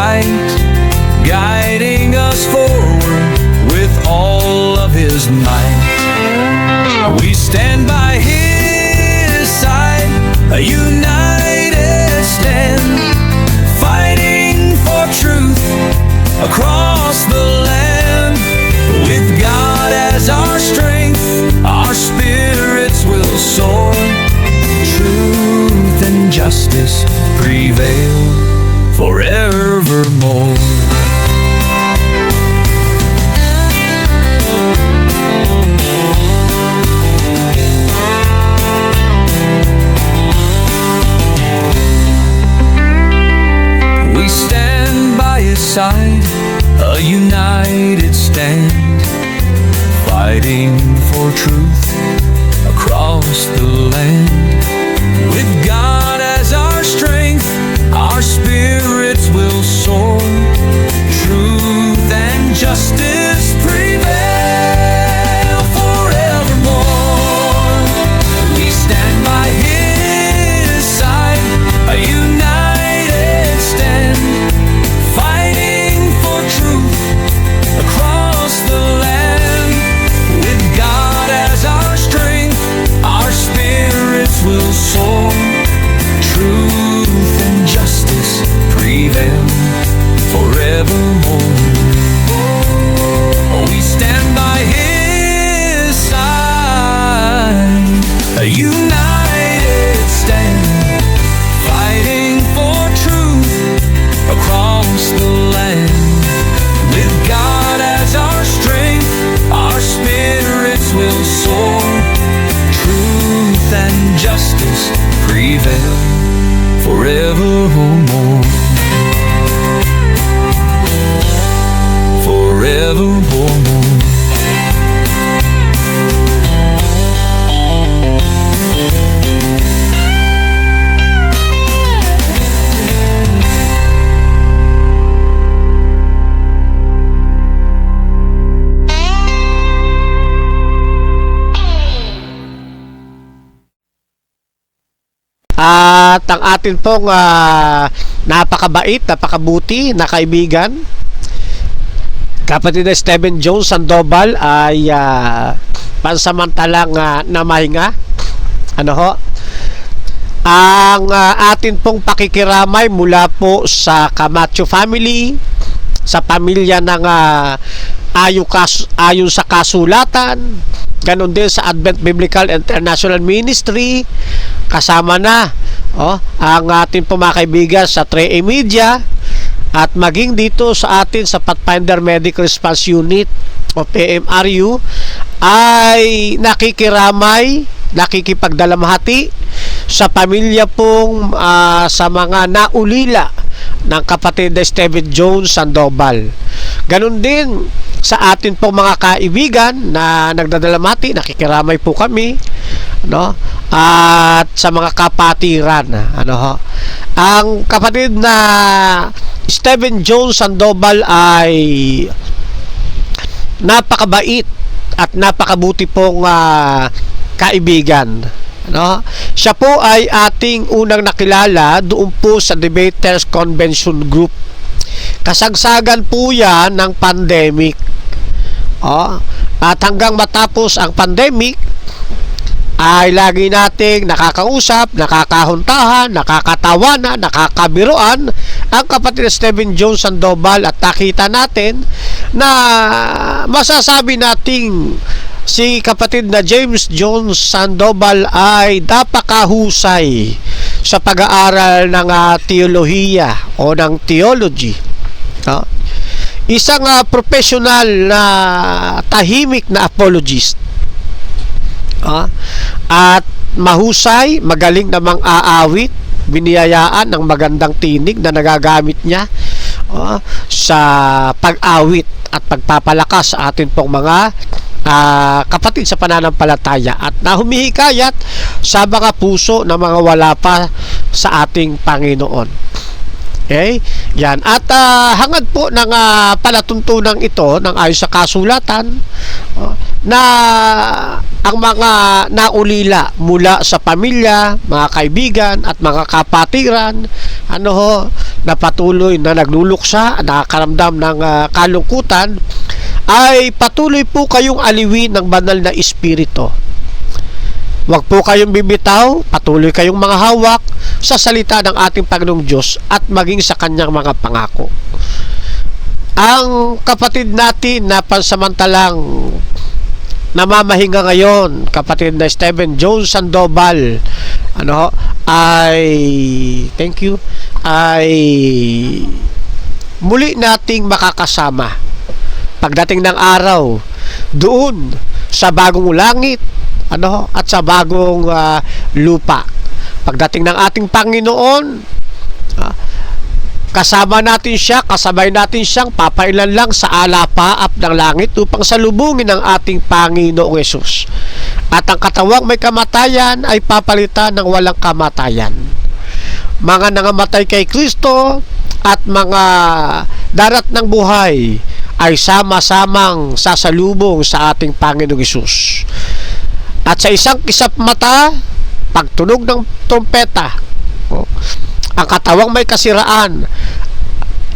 light, guiding us forward with all of His might. We stand by His side, a united stand, fighting for truth across the land. With God as our strength, our spirits will soar. Truth and justice prevail forevermore. We stand by His side, a united stand, fighting for truth across the land. With God as our strength, our spirits will soar. Truth and justice prevail forevermore. We stand by His side, a united stand, fighting for truth across the land. With God as our strength, our spirits will soar. Truth and justice prevail forevermore. We stand by His side, a united stand, fighting for truth across the land. With God as our strength, our spirits will soar. Truth and justice prevail forevermore. Forevermore. At ang atin pong napakabait, napakabuti na kaibigan, kapatid na Stephen Jones Sandoval, ay pansamantalang namahinga. Ano ho? Ang atin pong pakikiramay mula po sa Camacho family, sa pamilya ng ayon sa kasulatan, ganon din sa Advent Biblical International Ministry, kasama na ang ating po mga kaibigan sa 3A Media, at maging dito sa atin sa Pathfinder Medical Response Unit o PMRU, ay nakikiramay, nakikipagdalamhati sa pamilya pong sa mga naulila ng kapatid na Stephen Jones Sandoval. Ganon din sa atin pong mga kaibigan na nagdadalamati, nakikiramay po kami, no? At sa mga kapatiran, ano ho? Ang kapatid na Stephen Jones Sandoval ay napakabait at napakabuti pong kaibigan, no? Siya po ay ating unang nakilala doon po sa Debaters Convention Group. Kasagsagan po yan ng pandemic. At hanggang matapos ang pandemic, ay lagi nating nakakausap, nakakahuntahan, nakakatawanan, nakakabiruan ang kapatid na Stephen Jones Sandoval, at nakita natin na masasabi nating si kapatid na James Jones Sandoval ay napakahusay sa pag-aaral ng teolohiya o ng theology. Isang professional na tahimik na apologist. At mahusay, magaling namang aawit, biniyayaan ng magandang tinig na nagagamit niya sa pag-awit at pagpapalakas sa atin pong mga kapatid sa pananampalataya, at nahumihikayat sa mga puso ng mga wala pa sa ating Panginoon. Okay? Yan. At hangad po ng palatuntunang ito ng ayon sa kasulatan, na ang mga naulila mula sa pamilya, mga kaibigan at mga kapatiran, na patuloy na nagluluksa, nakakaramdam ng kalungkutan, ay patuloy po kayong aliwin ng banal na Espiritu. Huwag po kayong bibitaw, patuloy kayong mga hawak sa salita ng ating Panginoong Diyos at maging sa kanyang mga pangako. Ang kapatid natin na pansamantalang namamahinga ngayon, kapatid na Stephen Jones Sandoval, ay muli nating makakasama pagdating ng araw doon sa bagong langit at sa bagong lupa. Pagdating ng ating Panginoon, kasama natin siya, kasabay natin siyang papailan lang sa alapaap ng langit upang salubungin ang ating Panginoong Yesus. At ang katawang may kamatayan ay papalitan ng walang kamatayan. Mga nangamatay kay Kristo at mga darat ng buhay ay sama-samang sasalubong sa ating Panginoong Yesus. At sa isang kisap mata, pagtunog ng trompeta, ang katawang may kasiraan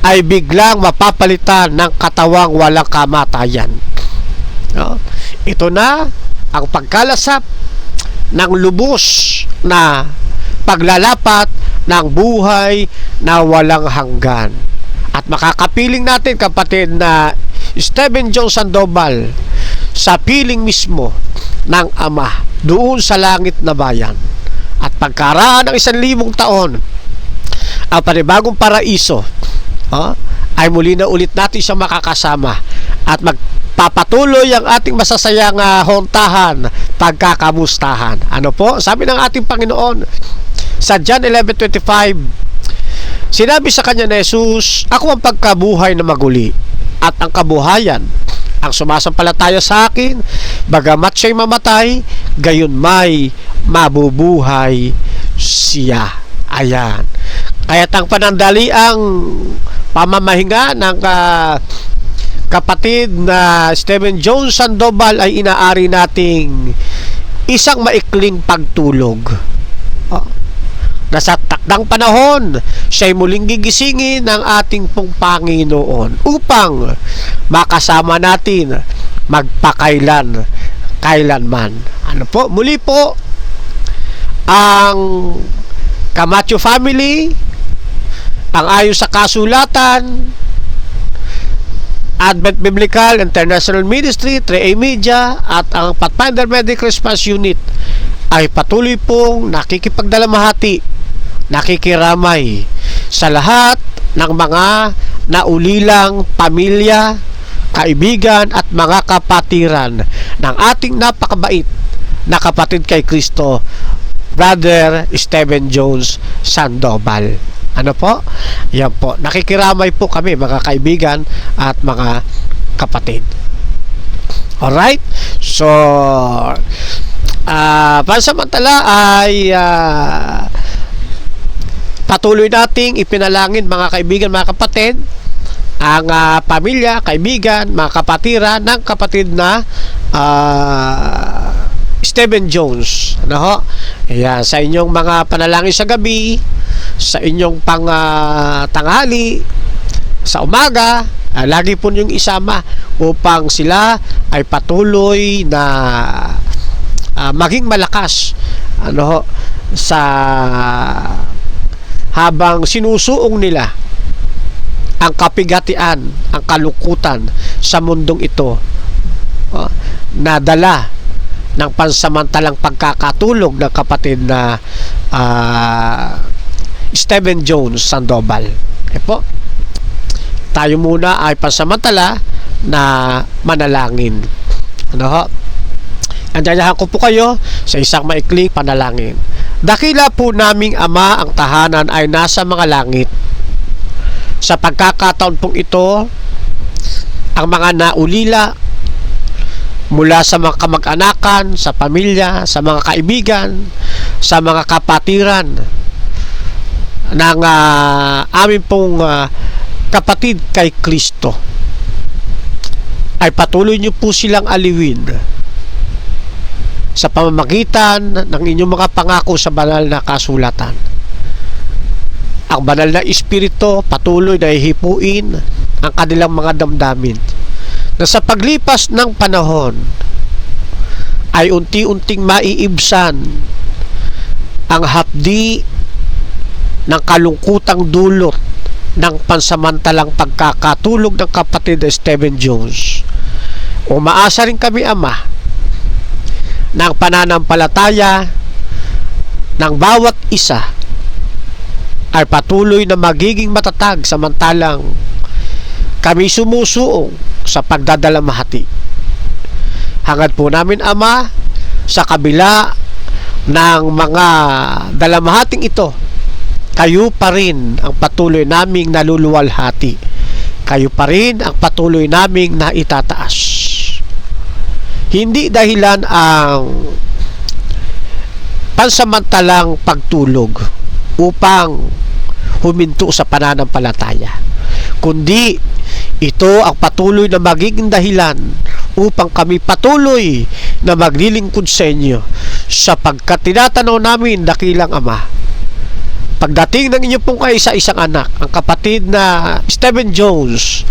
ay biglang mapapalitan ng katawang walang kamatayan. Ito na ang pagkalasap ng lubos na paglalapat ng buhay na walang hanggan. At makakapiling natin, kapatid, na Stephen Jones Sandoval sa piling mismo ng Ama doon sa langit na bayan. At pagkaraan ng 1,000 taon, ang panibagong paraiso, ay muli na ulit natin siyang makakasama at magpapatuloy ang ating masasayang hontahan, pagkakamustahan. Ano po? Sabi ng ating Panginoon sa John 11:25, sinabi sa kanya ni Jesus, ako ang pagkabuhay na maguli at ang kabuhayan. Ang sumasampalataya sa akin, bagamat siya'y mamatay, gayon may mabubuhay siya. Ayan. Kaya't ang panandaliang pamamahinga ng kapatid na Stephen Jones Sandoval ay inaari nating isang maikling pagtulog. Nasa takdang panahon, siya'y muling gigisingin ng ating pong Panginoon upang makasama natin kailanman. Ano po? Muli po, ang Camacho family, ang ayon sa kasulatan, Advent Biblical International Ministry, 3A Media, at ang Pathfinder Medical Response Unit ay patuloy pong nakikipagdalamhati, nakikiramay sa lahat ng mga naulilang pamilya, kaibigan at mga kapatiran ng ating napakabait na kapatid kay Kristo, Brother Stephen Jones Sandoval. Ano po? Yan po. Nakikiramay po kami, mga kaibigan at mga kapatid. Alright? So, pansamantala ay patuloy nating ipinalangin, mga kaibigan, mga kapatid, ang pamilya, kaibigan, mga kapatiran ng kapatid na Stephen Jones. Ayan, sa inyong mga panalangin sa gabi, sa inyong tanghali, sa umaga, lagi po niyong isama upang sila ay patuloy na maging malakas sa habang sinusuong nila ang kapigatian, ang kalungkutan sa mundong ito, na dala ng pansamantalang pagkakatulog ng kapatid na Stephen Jones Sandoval. Po, tayo muna ay pansamantala na manalangin. Andayahan ko po kayo sa isang maikling panalangin. Dakila po naming Ama, ang tahanan ay nasa mga langit. Sa pagkakataon pong ito, ang mga naulila mula sa mga kamag-anakan, sa pamilya, sa mga kaibigan, sa mga kapatiran ng amin pong kapatid kay Kristo, ay patuloy niyo po silang aliwin sa pamamagitan ng inyong mga pangako sa banal na kasulatan. ang banal na espiritu patuloy na hihipuin ang kanilang mga damdamin na sa paglipas ng panahon ay unti-unting maiibsan ang hapdi ng kalungkutang dulot ng pansamantalang pagkakatulog ng kapatid na Stephen Jones. Umaasa rin kami, Ama, ng pananampalataya ng bawat isa ay patuloy na magiging matatag samantalang kami sumusuong sa pagdadalamhati. Hangad po namin, Ama, sa kabila ng mga dalamhating ito, kayo pa rin ang patuloy naming naluluwalhati. Kayo pa rin ang patuloy naming naitataas. Hindi dahilan ang pansamantalang pagtulog upang huminto sa pananampalataya, kundi ito ang patuloy na magiging dahilan upang kami patuloy na maglilingkod sa inyo, sapagkat tinatanaw namin, dakilang Ama, pagdating ng inyo pong kaisa-isang anak, ang kapatid na Stephen Jones,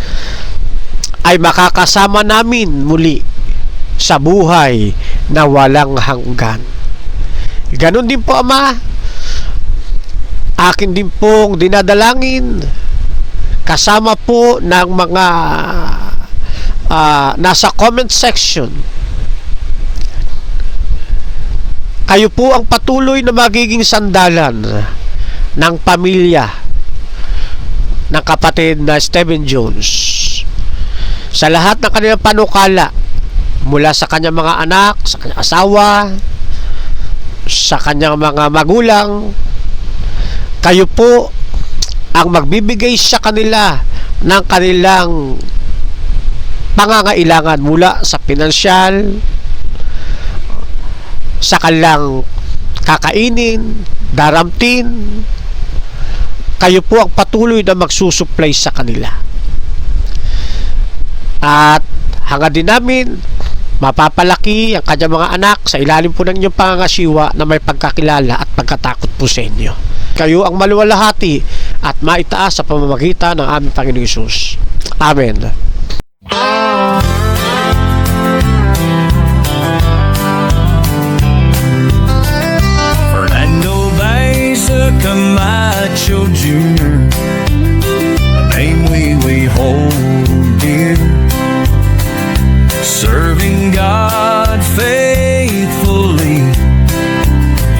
ay makakasama namin muli sa buhay na walang hanggan. Ganon din po, Ama, akin din pong dinadalangin kasama po ng mga nasa comment section. Kayo po ang patuloy na magiging sandalan ng pamilya ng kapatid na Stephen Jones sa lahat ng kanilang panukala, mula sa kanyang mga anak, sa kanyang asawa, sa kanyang mga magulang. Kayo po ang magbibigay sa kanila ng kanilang pangangailangan, mula sa pinansyal, sa kanilang kakainin, daramtin. Kayo po ang patuloy na magsusupply sa kanila. At hangad din namin mapapalaki ang kanyang mga anak sa ilalim po ng inyong pangangasiwa na may pagkakilala at pagkatakot po sa inyo. Kayo ang maluwalhati at maitaas sa pamamagitan ng aming Panginoong Hesus. Amen. Fernando Baeza Camacho Jr., a name we hold dear, serving God faithfully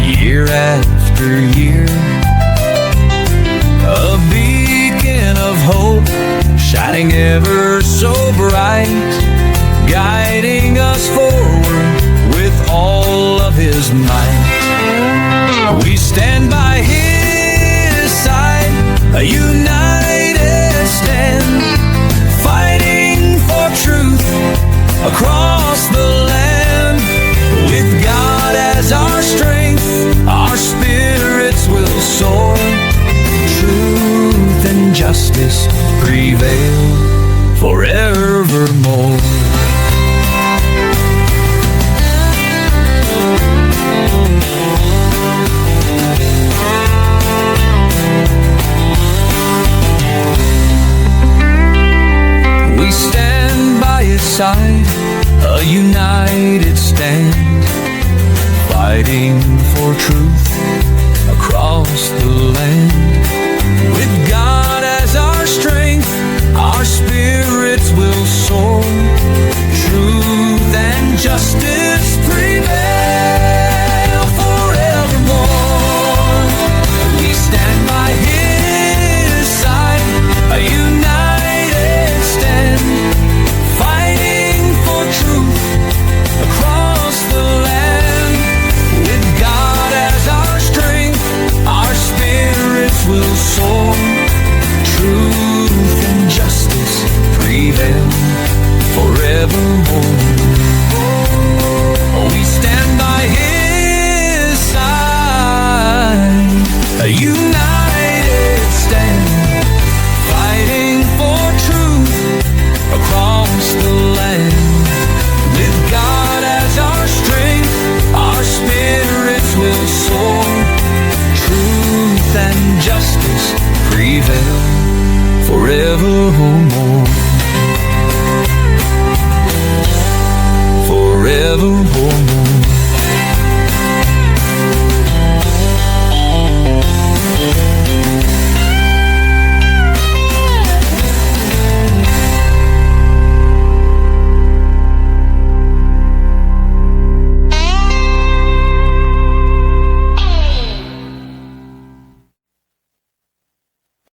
year after year, a beacon of hope shining ever so bright, guiding us forward with all of His might. We stand by His side, a united stand, fighting for truth across the land. With God as our strength, our spirits will soar. Truth and justice prevail forevermore. We stand by His side, a united stand, fighting for truth across the land. With God as our strength, our spirits will soar. Truth and justice prevail forevermore. We stand by His side, a united stand, fighting for truth across the land. With God as our strength, our spirits will soar. Truth and justice forevermore.